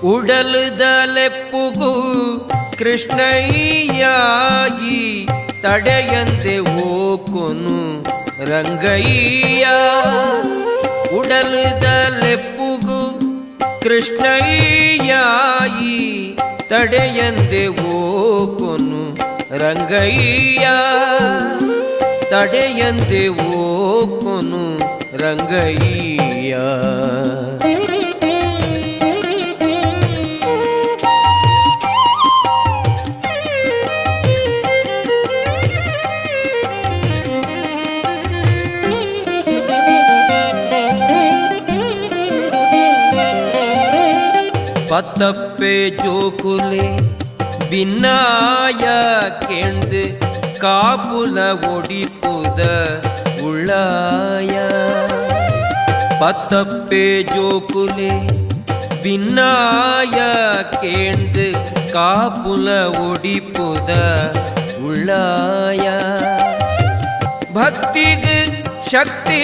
ಉಡಲುದಲೆಪ್ಪುಗು ಕೃಷ್ಣಯ್ಯಾಯಿ ತಡೆಯಂತೆ ಓಕೊನು ರಂಗಯ್ಯ. ಉಡಲುದಲೆಪ್ಪುಗು ಕೃಷ್ಣಯ್ಯಾಯಿ ತಡೆಯಂತೆ ಓಕೊನು ರಂಗಯ್ಯ. ತಡೆಯಂತೆ ಓಕೊನು ರಂಗಯ್ಯ. பத்தப்பே ஜோகுலே பின்னாய கேண்டு காப்புல ஒடிப்புத உள்ளாய. பத்தப்பே ஜோகுலே பின்னாய கேண்டு காப்புல ஒடிப்புத உள்ளாய. பக்திகு சக்தி